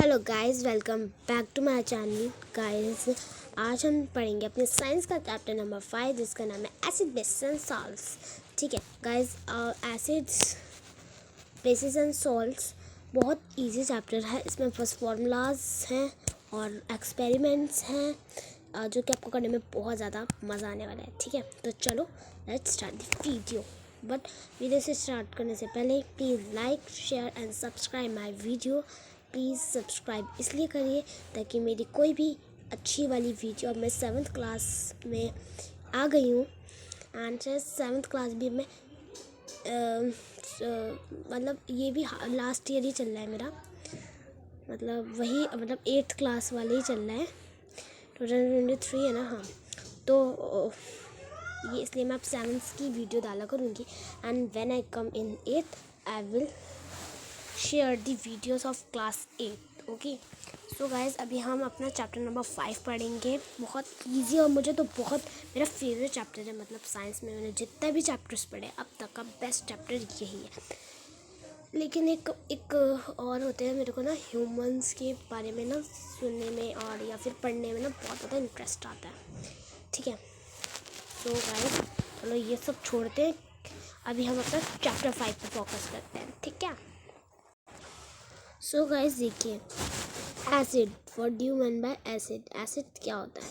Hello guys, welcome back to my channel guys. आज हम पढ़ेंगे अपने साइंस का चैप्टर नंबर 5 जिसका नाम है एसिड बेसिस एंड सॉल्ट्स। ठीक है guys, acids bases and salts बहुत इजी चैप्टर है। इसमें बस फार्मूलाज हैं और एक्सपेरिमेंट्स हैं जो कि आपको करने में बहुत ज़्यादा मज़ा आने वाला है। ठीक है, तो चलो let's start the video. But video से स्टार्ट करने से पहले please like, share and subscribe my video. Please subscribe इसलिए करिए ताकि मेरी कोई भी अच्छी वाली वीडियो, अब मैं 7th क्लास में आ गई हूँ एंड 7th क्लास भी मैं मतलब ये भी लास्ट ईयर ही चल रहा है मेरा, मतलब 8th क्लास वाले ही चल रहा है। 2023 है ना। हाँ, तो ये इसलिए मैं अब 7th की वीडियो डाला करूँगी and when I come in 8th I will share the videos of class 8। Okay, so guys अभी हम अपना चैप्टर नंबर 5 पढ़ेंगे। बहुत इजी और मुझे तो बहुत मेरा फेवरेट चैप्टर है। मतलब साइंस में मैंने जितना भी चैप्टर्स पढ़े अब तक का बेस्ट चैप्टर यही है। लेकिन एक और होते हैं, मेरे को ना ह्यूमंस के बारे में ना सुनने में और या फिर पढ़ने में ना बहुत ज़्यादा इंटरेस्ट आता है। ठीक है, तो गाइज चलो ये सब छोड़ते हैं, अभी हम अपना चैप्टर 5 पे फोकस करते हैं। ठीक है, सो गाइस देखिए, acid, what do you mean by acid? Acid क्या होता है?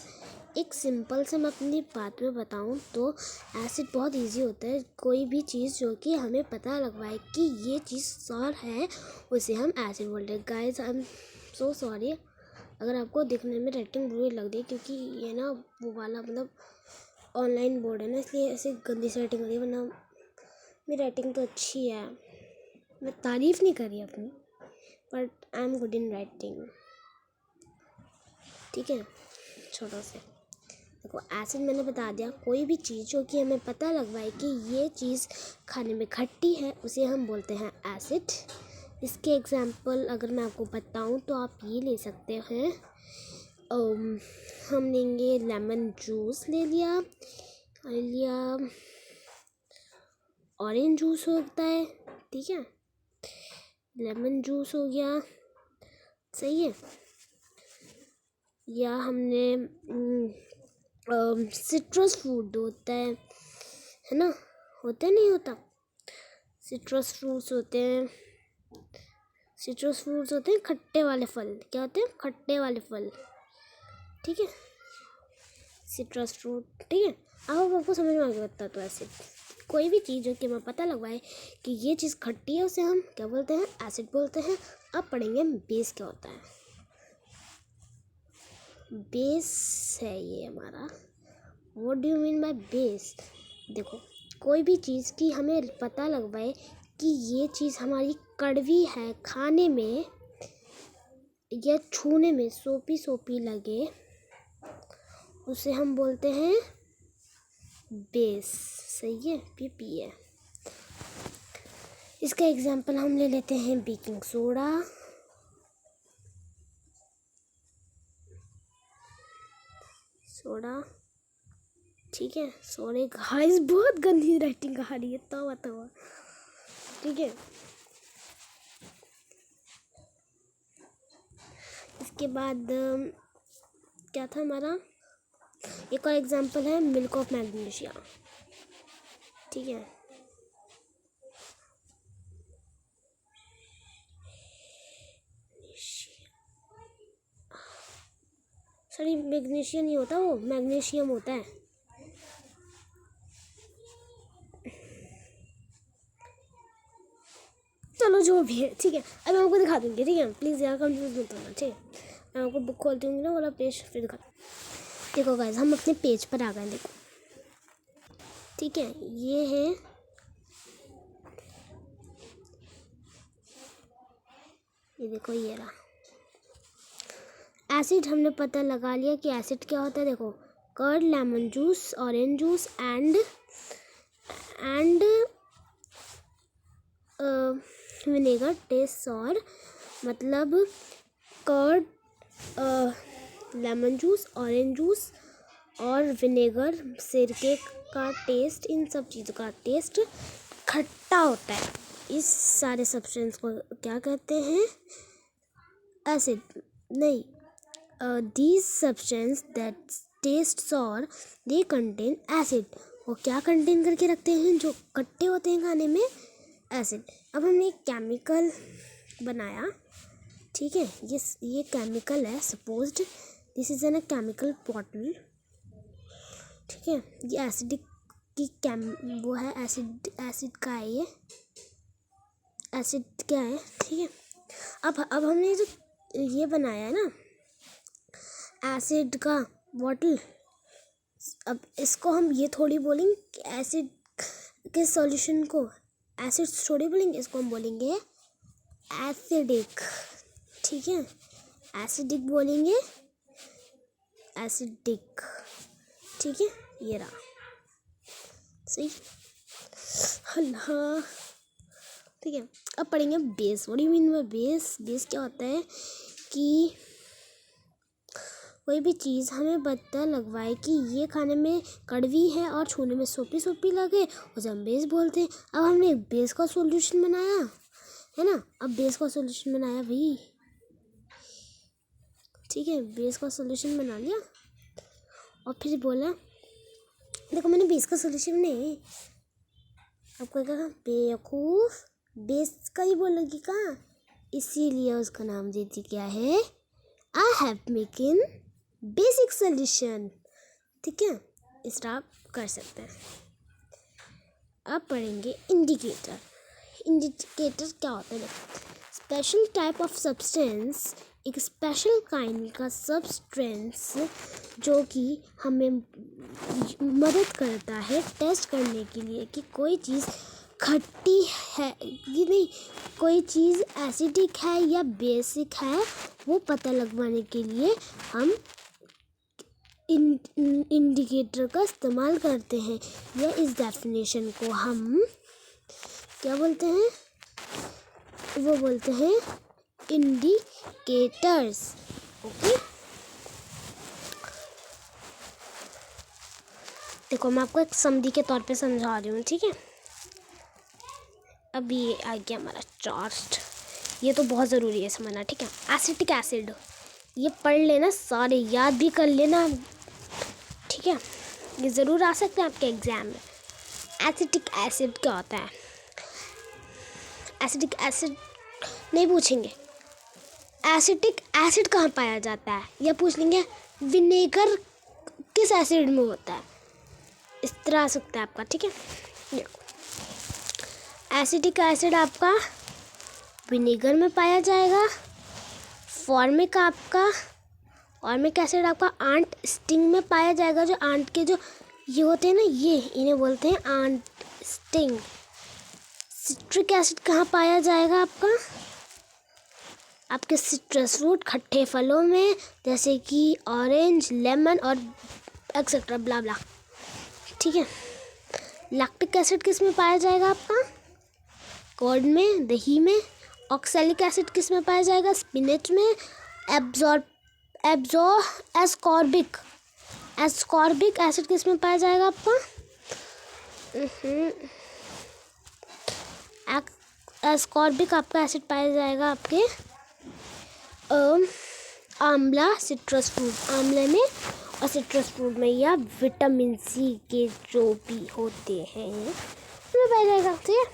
एक सिंपल से मैं अपनी बात में बताऊं तो एसिड बहुत इजी होता है। कोई भी चीज़ जो कि हमें पता लगवाए कि ये चीज़ सॉर है उसे हम एसिड बोलते हैं। Guys I am so sorry अगर आपको दिखने में राइटिंग बुरी लग रही है, क्योंकि ये ना वो वाला मतलब ऑनलाइन बोर्ड है ना, इसलिए ऐसे गंदी सी राइटिंग हो रही है। वरना मेरी राइटिंग तो अच्छी है, मैं तारीफ़ नहीं कर रही अपनी, but I am good in writing. ठीक है, छोटो से देखो, एसिड मैंने बता दिया, कोई भी चीज़ जो कि हमें पता लगवाए कि ये चीज़ खाने में खट्टी है उसे हम बोलते हैं एसिड। इसके एग्जांपल अगर मैं आपको बताऊं तो आप ये ले सकते हैं, हम लेंगे लेमन जूस, ले लिया ऑरेंज जूस होता है। ठीक है, लेमन जूस हो गया, सही है। या हमने सिट्रस फ्रूट होता है ना, होता नहीं होता, सिट्रस फ्रूट्स होते हैं। सिट्रस फ्रूट्स होते हैं खट्टे वाले फल। क्या होते हैं? खट्टे वाले फल। ठीक है, सिट्रस फ्रूट। ठीक है, अब आपको समझ में आ गया बता तो एसिड कोई भी चीज़ जो कि हमें पता लगवाए कि ये चीज़ खट्टी है उसे हम क्या बोलते हैं? एसिड बोलते हैं। अब पढ़ेंगे बेस क्या होता है। बेस है ये हमारा। What do you mean by base? देखो, कोई भी चीज़ की हमें पता लगवाए कि ये चीज़ हमारी कड़वी है, खाने में या छूने में सोपी सोपी लगे, उसे हम बोलते हैं बेस। सही है, पीपी है। इसका एग्जाम्पल हम ले लेते हैं बेकिंग सोडा, ठीक है। सॉरी गाइस, बहुत गंदी राइटिंग आ रही है, तवा। ठीक है, इसके बाद क्या था हमारा, एक और एग्जांपल है मिल्क ऑफ मैग्नीशिया। ठीक है, सॉरी मैग्नीशिया नहीं होता, वो मैग्नीशियम होता है। चलो जो भी है, ठीक है, अब मैं आपको दिखा दूंगी। ठीक है, प्लीज़ यार कंफ्यूज मत होना। ठीक है, मैं आपको बुक खोल दूंगी ना वाला पेज, फिर दिखा। देखो गाइस, हम अपने पेज पर आ गए। देखो, ठीक है, ये है, ये देखो, ये रहा एसिड। हमने पता लगा लिया कि एसिड क्या होता है। देखो, curd, lemon juice, orange juice and vinegar taste sour. मतलब curd, lemon juice, orange juice और विनेगर, सिरके का टेस्ट, इन सब चीज़ों का टेस्ट खट्टा होता है। इस सारे सब्सटेंस को क्या कहते हैं? acid नहीं, these substance that taste sour they contain acid। वो क्या कंटेन करके रखते हैं? जो खट्टे होते हैं खाने में, एसिड। अब हमने एक केमिकल बनाया, ठीक है, ये केमिकल है, supposed this is an a chemical bottle, ठीक है, ये एसिडिक की वो है, एसिड का है, ये एसिड क्या है, ठीक है। अब हमने जो ये बनाया है ना एसिड का बॉटल, अब इसको हम ये थोड़ी बोलेंगे कि एसिड के सॉल्यूशन को एसिड थोड़ी बोलेंगे, इसको हम बोलेंगे एसिडिक, ठीक है, एसिडिक बोलेंगे, एसिडिक, ठीक है, ये रहा सही। अल्लाह, ठीक है। अब पढ़ेंगे base. What do you mean by base? Base क्या होता है कि कोई भी चीज़ हमें पता लगवाए कि ये खाने में कड़वी है और छूने में सोपी सोपी लगे, उसे हम बेस बोलते हैं। अब हमने एक बेस का सॉल्यूशन बनाया है ना, अब बेस का सॉल्यूशन बनाया भाई, ठीक है, बेस का सॉल्यूशन बना लिया और फिर बोला देखो मैंने बेस का सॉल्यूशन नहीं, आपको कहा बेवकूफ़, बेस का ही बोलोगी कहाँ, इसीलिए उसका नाम दे दी क्या है, I have Meakin basic solution, ठीक है, इस तरह आप कर सकते हैं। अब पढ़ेंगे इंडिकेटर। इंडिकेटर क्या होता है? स्पेशल टाइप ऑफ सब्सटेंस, एक स्पेशल काइंड का सब्सटेंस जो कि हमें मदद करता है टेस्ट करने के लिए कि कोई चीज़ खट्टी है कि नहीं, कोई चीज़ एसिडिक है या बेसिक है, वो पता लगवाने के लिए हम इंडिकेटर का इस्तेमाल करते हैं। या इस डेफिनेशन को हम क्या बोलते हैं? वो बोलते हैं इंडिकेटर्स, ओके। देखो मैं आपको एक समझी के तौर पे समझा रही हूँ, ठीक है। अब ये आ गया हमारा चार्ट, ये तो बहुत ज़रूरी है समझना, ठीक है। एसिटिक एसिड, ये पढ़ लेना, सारे याद भी कर लेना, ठीक है, ये ज़रूर आ सकते हैं आपके एग्ज़ाम में। एसिटिक एसिड क्या होता है? एसिटिक एसिड नहीं पूछेंगे, एसिटिक एसिड कहाँ पाया जाता है, या पूछ लेंगे विनेगर किस एसिड में होता है, इस तरह आ सकता है आपका, ठीक है। देखो एसिटिक एसिड आपका विनेगर में पाया जाएगा, फॉर्मिक एसिड आपका आंट स्टिंग में पाया जाएगा, जो आंट के जो ये होते हैं ना, ये इन्हें बोलते हैं आंट स्टिंग। सिट्रिक एसिड कहाँ पाया जाएगा आपके सिट्रस फ्रूट, खट्टे फलों में, जैसे कि ऑरेंज, लेमन और एक्सेट्रा ब्ला ब्ला, ठीक है। लैक्टिक एसिड किस में पाया जाएगा आपका? कर्ड में, दही में। ऑक्सैलिक एसिड किस में पाया जाएगा? स्पिनच में। एस्कॉर्बिक एसिड किस में पाया जाएगा आपका? एस्कॉर्बिक आपका एसिड पाया जाएगा आपके आंवला, सिट्रस फ्रूट, आंवले में और सिट्रस फ्रूट में, या विटामिन सी के जो भी होते हैं उसमें पाया जाएगा, ठीक है।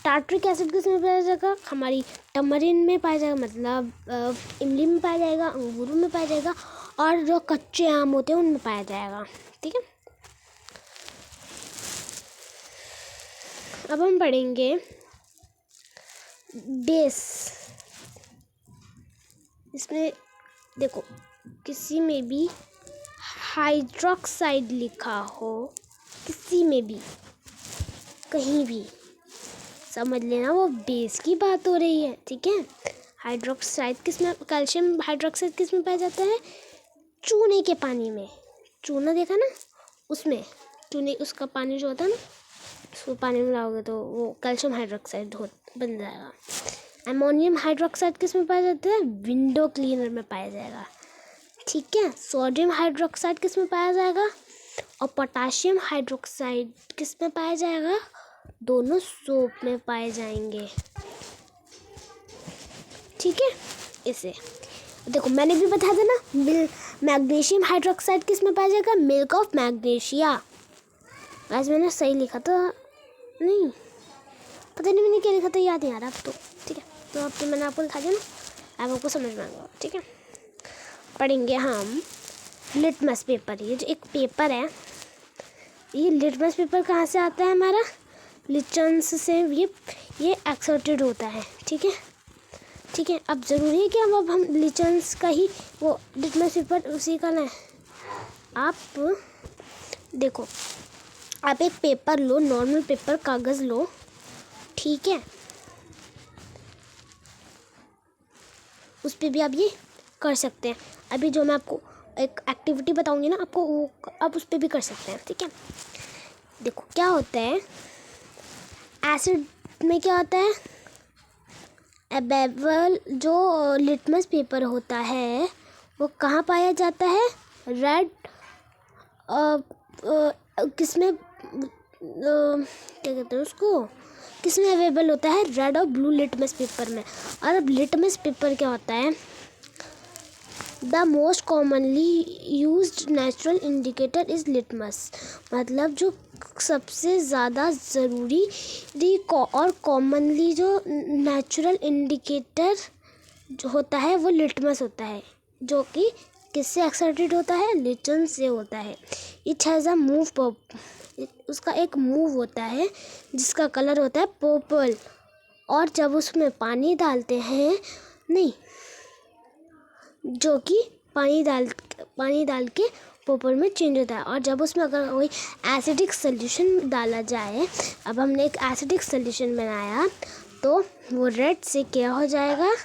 टार्ट्रिक एसिड किस में पाया जाएगा? हमारी टमरिन में पाया जाएगा, मतलब इमली में पाया जाएगा, अंगूरों में पाया जाएगा, और जो कच्चे आम होते हैं उनमें पाया जाएगा, ठीक है। अब हम पढ़ेंगे बेस। इसमें देखो किसी में भी हाइड्रोक्साइड लिखा हो, किसी में भी कहीं भी, समझ लेना वो बेस की बात हो रही है, ठीक है। हाइड्रोक्साइड किस में, कैल्शियम हाइड्रोक्साइड किस में पाया जाता है? चूने के पानी में। चूना देखा ना, उसमें चूने, उसका पानी जो होता है ना, उसको पानी में मिलाओगे तो वो कैल्शियम हाइड्रोक्साइड बन जाएगा। अमोनियम हाइड्रोक्साइड किस में पाया जाता है? विंडो क्लीनर में पाया जाएगा, ठीक है। सोडियम हाइड्रोक्साइड किस में पाया जाएगा? और पोटाशियम हाइड्रोक्साइड किस में पाया जाएगा? दोनों सोप में पाए जाएंगे, ठीक है। इसे देखो, मैंने भी बताया था ना, मैग्नीशियम हाइड्रोक्साइड किस में पाया जाएगा? Milk of magnesia. आज मैंने सही लिखा था, नहीं पता नहीं मैंने क्या लिखा था, याद नहीं आ रहा अब तो। ठीक है, तो अब तो मैंने आपको लिखा दिया ना, अब आपको समझ में आएगा। ठीक है, पढ़ेंगे हम लिटमस पेपर। ये जो एक पेपर है, ये लिटमस पेपर कहाँ से आता है? हमारा लिचन्स से ये एक्सर्टेड होता है। ठीक है, ठीक है। अब ज़रूरी है कि अब हम लिचन्स का ही वो लिटमस पेपर उसी का लें। आप देखो, आप एक पेपर लो, नॉर्मल पेपर, कागज़ लो। ठीक है, उस पर भी आप ये कर सकते हैं। अभी जो मैं आपको एक एक्टिविटी बताऊंगी ना आपको, वो आप उस पर भी कर सकते हैं। ठीक है, देखो क्या होता है, एसिड में क्या होता है? एबेबल जो लिटमस पेपर होता है वो कहाँ पाया जाता है? रेड किसमें क्या कहते हैं उसको, किसमें अवेलेबल होता है? रेड और ब्लू लिटमस पेपर में। और अब लिटमस पेपर क्या होता है? The most commonly used natural indicator is litmus. मतलब जो सबसे ज़्यादा ज़रूरी और कॉमनली जो नेचुरल इंडिकेटर जो होता है वो लिटमस होता है, जो कि किससे एक्साइटेड होता है? लिचन से होता है। इट हैज़ अ मूव, उसका एक मूव होता है जिसका कलर होता है पर्पल। और जब उसमें पानी डालते हैं, नहीं, जो कि पानी डाल के पर्पल में चेंज होता है। और जब उसमें अगर कोई एसिडिक सोल्यूशन डाला जाए, अब हमने एक एसिडिक सोल्यूशन बनाया तो वो रेड से क्या हो जाएगा?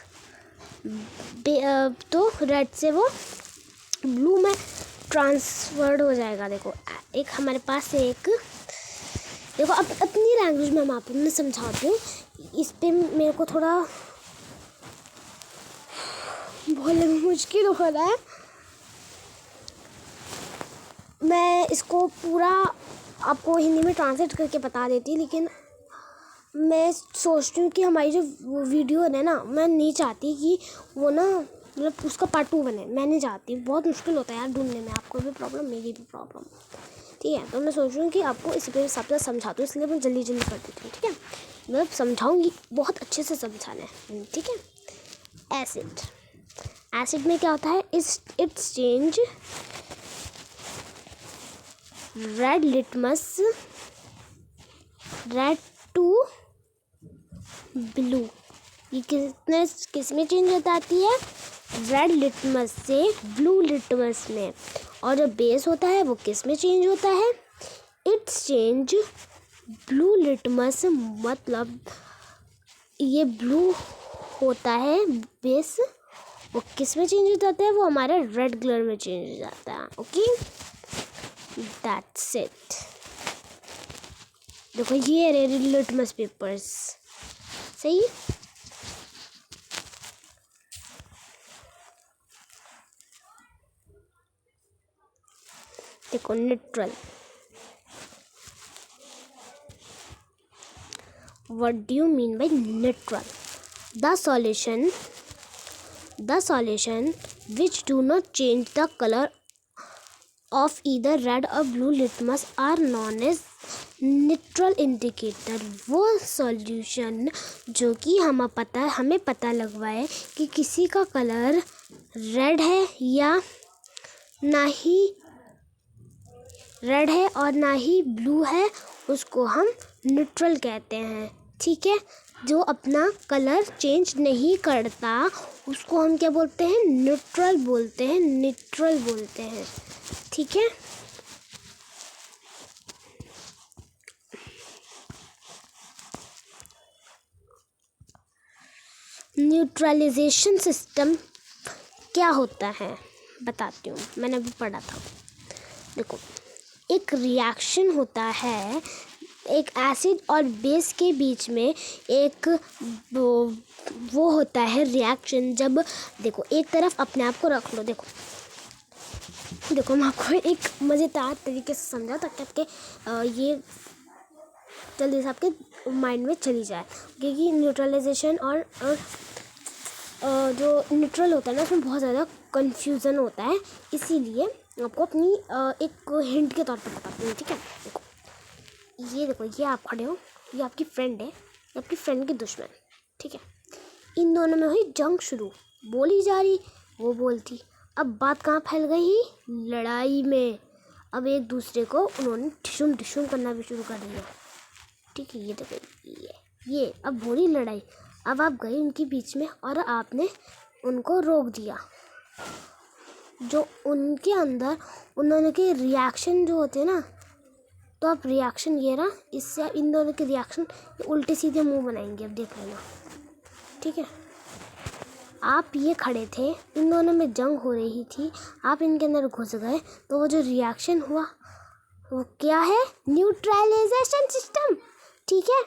तो रेड से वो ब्लू में ट्रांसफर्ड हो जाएगा। देखो, एक हमारे पास एक, देखो अब अपनी लैंग्वेज में मैं आपको समझाती हूँ। इस पे मेरे को थोड़ा बोलने में मुश्किल हो रहा है। मैं इसको पूरा आपको हिंदी में ट्रांसलेट करके बता देती, लेकिन मैं सोचती हूँ कि हमारी जो वीडियो है ना, मैं नहीं चाहती कि वो ना मतलब उसका पार्ट 2 बने। मैं नहीं चाहती, बहुत मुश्किल होता है यार ढूंढने में। आपको भी प्रॉब्लम, मेरी भी प्रॉब्लम। ठीक है, तो मैं सोच रही हूँ कि आपको इसी पे सबसे समझाती हूँ, इसलिए मैं जल्दी जल्दी कर देती हूँ। ठीक है, मतलब समझाऊँगी, बहुत अच्छे से समझाना है। ठीक है, एसिड में क्या होता है? It's change red litmus, red to blue. ये किस में चेंज होता आती है? रेड लिटमस से ब्लू लिटमस में। और जो बेस होता है वो किस में चेंज होता है? इट्स चेंज ब्लू लिटमस, मतलब ये ब्लू होता है बेस, वो किस में चेंज हो जाता है? वो हमारा रेड कलर में चेंज हो जाता है। Okay, that's it. देखो ये रेड लिटमस पेपर्स, सही। देखो neutral, what do you mean by neutral? The solution which do not change the color of either red or blue litmus are known as neutral indicator। वो solution जो कि हमें पता लगवाए कि किसी का कलर रेड है या ना ही रेड है और ना ही ब्लू है, उसको हम न्यूट्रल कहते हैं। ठीक है, जो अपना कलर चेंज नहीं करता उसको हम क्या बोलते हैं? न्यूट्रल बोलते हैं। ठीक है, न्यूट्रलाइजेशन सिस्टम क्या होता है बताती हूँ, मैंने अभी पढ़ा था। देखो, एक रिएक्शन होता है, एक एसिड और बेस के बीच में एक वो होता है रिएक्शन। जब देखो एक तरफ अपने आप को रख लो, देखो मैं आपको एक मज़ेदार तरीके से समझा ताकि आपके ये जल्दी से आपके माइंड में चली जाए, क्योंकि न्यूट्रलाइजेशन और जो न्यूट्रल होता है ना उसमें बहुत ज़्यादा कन्फ्यूज़न होता है, इसीलिए आपको अपनी एक हिंट के तौर पर बताती हूँ, ठीक है। देखो ये आप खड़े हो, ये आपकी फ्रेंड है, ये आपकी फ्रेंड की दुश्मन, ठीक है। इन दोनों में हुई जंग शुरू, बोली जा रही, वो बोलती। अब बात कहाँ फैल गई? लड़ाई में। अब एक दूसरे को उन्होंने ठिशुम ठिशुम करना भी शुरू कर दिया, ठीक है। ये देखो ये अब हो रही लड़ाई। अब आप गए उनके बीच में और आपने उनको रोक दिया। जो उनके अंदर उन्होंने के रिएक्शन जो होते हैं ना, तो आप रिएक्शन ये रहा, इससे इन दोनों के रिएक्शन उल्टे सीधे मुंह बनाएंगे, अब देख लेना, ठीक है। आप ये खड़े थे, इन दोनों में जंग हो रही थी, आप इनके अंदर घुस गए, तो वो जो रिएक्शन हुआ वो क्या है? न्यूट्रलाइजेशन सिस्टम, ठीक है।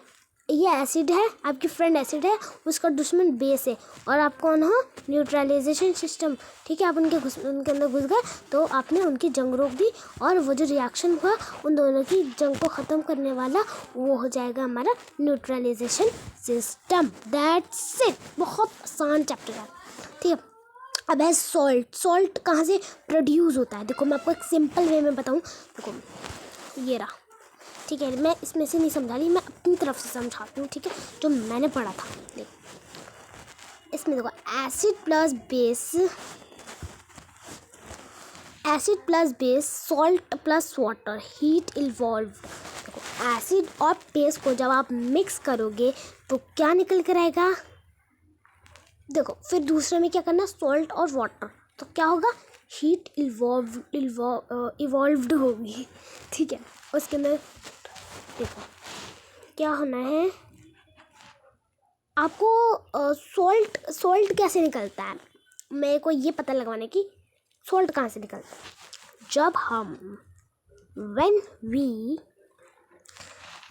ये एसिड है, आपकी फ्रेंड एसिड है, उसका दुश्मन बेस है, और आप कौन हो? न्यूट्रलाइजेशन सिस्टम, ठीक है। आप उनके अंदर घुस गए, तो आपने उनकी जंग रोक दी, और वो जो रिएक्शन हुआ उन दोनों की जंग को ख़त्म करने वाला, वो हो जाएगा हमारा न्यूट्रलाइजेशन सिस्टम। That's it. बहुत आसान चैप्टर है, ठीक है। अब है सॉल्ट कहाँ से प्रोड्यूस होता है? देखो मैं आपको एक सिंपल वे में बताऊँ। देखो ये रहा, ठीक है। मैं इसमें से नहीं समझा रही, मैं अपनी तरफ से समझाती हूँ, ठीक है, जो मैंने पढ़ा था। देखो इसमें देखो acid plus base salt plus water heat involve. देखो एसिड और बेस को जब आप मिक्स करोगे तो क्या निकल कर आएगा? देखो फिर दूसरे में क्या करना? सॉल्ट और वाटर, तो क्या होगा? हीट इवॉल्व्ड होगी, ठीक है। उसके अंदर देखो क्या होना है आपको। सॉल्ट कैसे निकलता है? मेरे को ये पता लगवाने की सॉल्ट कहाँ से निकलता है। जब हम when we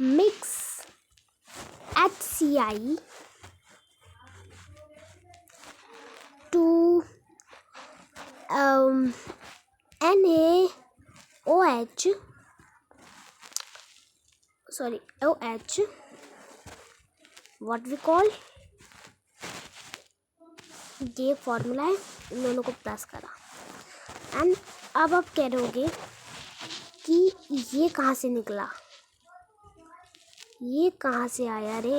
mix HCl to OH, what we call, ये फॉर्मूला है, इन दोनों को प्लस करा। एंड अब आप कह रहोगे कि ये कहाँ से निकला, ये कहाँ से आया रे?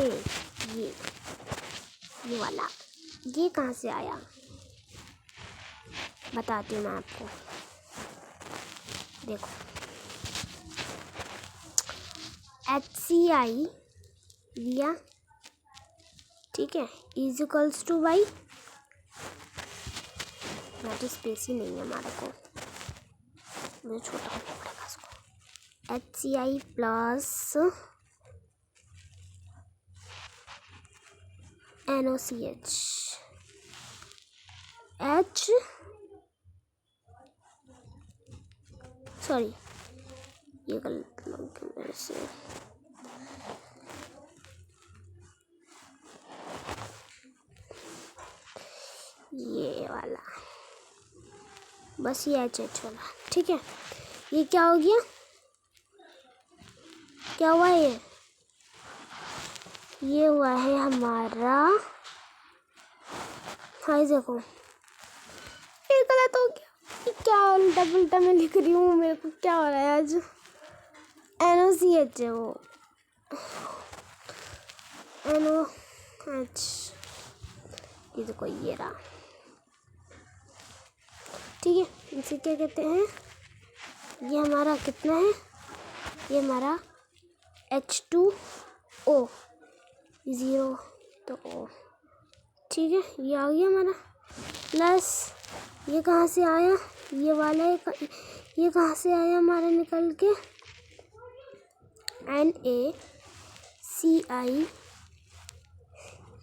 ये वाला ये कहाँ से आया? बताती हूँ मैं आपको। देखो HCl लिया, ठीक है, इज इक्वल्स टू बाई, मैं तो स्पेस ही नहीं है हमारे को, मुझे छोटा पड़ेगा इसको। HCl प्लस NOCH, सॉरी ये गलत लग गया मेरे से। ये वाला बस, ये HH वाला, ठीक है। ये क्या हो गया? क्या हुआ? ये हुआ है हमारा, हाय देखो ये गलत हो गया। क्या उल्टा पुल्टा मैं लिख रही हूँ, मेरे को क्या हो रहा है आज? NOCH है वो, NOH, ये देखो ये रहा, ठीक है। इसे क्या कहते हैं? ये हमारा कितना है? ये हमारा H2O, 0 तो O, ठीक है। ये आ गया हमारा प्लस, ये कहाँ से आया? ये वाला ये कहाँ से आया हमारा निकल के? NaCl,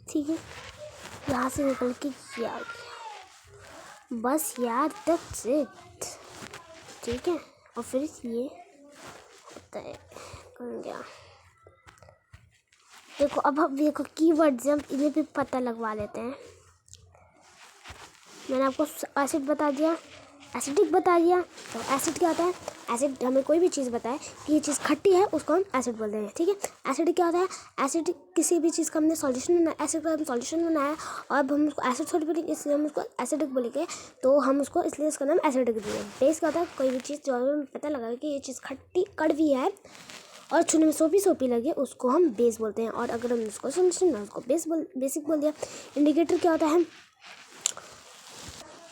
ठीक है, यहाँ से निकल के ये आ गया। बस यार दैट्स इट, ठीक है। और फिर ये होता है कौन गया? देखो अब हम देखो कीवर्ड्स हम इन्हें भी पता लगवा लेते हैं। मैंने आपको एसिड बता दिया, एसिडिक बता दिया। तो एसिड क्या होता है? एसिड हमें कोई भी चीज़ बताए कि ये चीज़ खट्टी है, उसको हम एसिड बोलते हैं, ठीक है। एसिडिक क्या होता है? एसिड किसी भी चीज़ का हमने सॉल्यूशन बनाया, एसिड का हम सॉल्यूशन बनाया और अब हम उसको एसिड सॉल्ट बोलेंगे, इसलिए हम उसको एसिडिक बोलेंगे। तो हम उसको इसलिए उसका नाम एसिडिक दिए। बेस क्या होता है? कोई भी चीज़ जो हमें पता लगा कि ये चीज़ खट्टी कड़वी है और छूने में सोपी लगे, उसको हम बेस बोलते हैं। और अगर हम उसको सॉल्यूशन में उसको बेसिक बोल दिया। इंडिकेटर क्या होता है?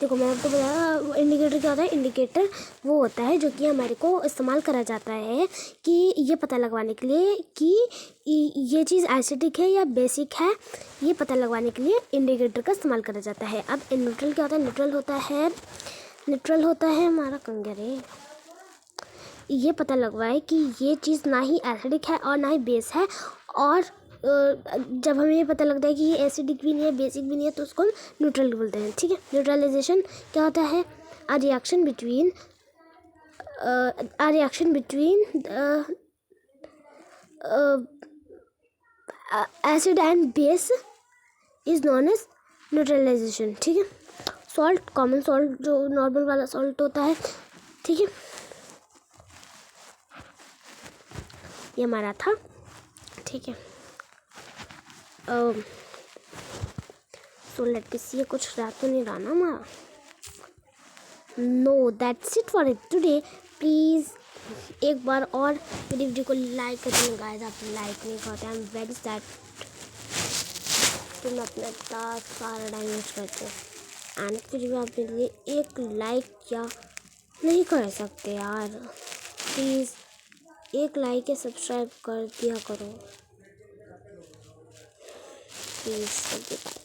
देखो, मैं आपको बताया इंडिकेटर क्या होता है। इंडिकेटर वो होता है जो कि हमारे को इस्तेमाल करा जाता है कि ये पता लगवाने के लिए कि ये चीज़ एसिडिक है या बेसिक है, ये पता लगवाने के लिए इंडिकेटर का इस्तेमाल करा जाता है। अब न्यूट्रल क्या होता है? न्यूट्रल होता है हमारा कंगरे, ये पता लगवाए कि ये चीज़ ना ही एसिडिक है और ना ही बेस है। और जब हमें ये पता लगता है कि ये एसिडिक भी नहीं है, बेसिक भी नहीं है, तो उसको हम न्यूट्रल बोलते हैं, ठीक है। न्यूट्रलाइजेशन क्या होता है? A reaction between acid and base is known as neutralisation, ठीक है। सॉल्ट, कॉमन सॉल्ट जो नॉर्मल वाला सॉल्ट होता है, ठीक है। ये हमारा था, ठीक है। सो लेट मी सी, कुछ रात तो नहीं रहा ना हमारा। No, that's it for it today. Please एक बार और मेरी वीडियो को लाइक कर देना गाइस। आप लाइक नहीं करते, आई एम वेरी सैड। तुम अपना इतना सारा टाइम यूज करते हो एंड फिर भी आप मेरे लिए एक लाइक क्या नहीं कर सकते यार। प्लीज़ एक लाइक या सब्सक्राइब कर दिया करो प्लीज़।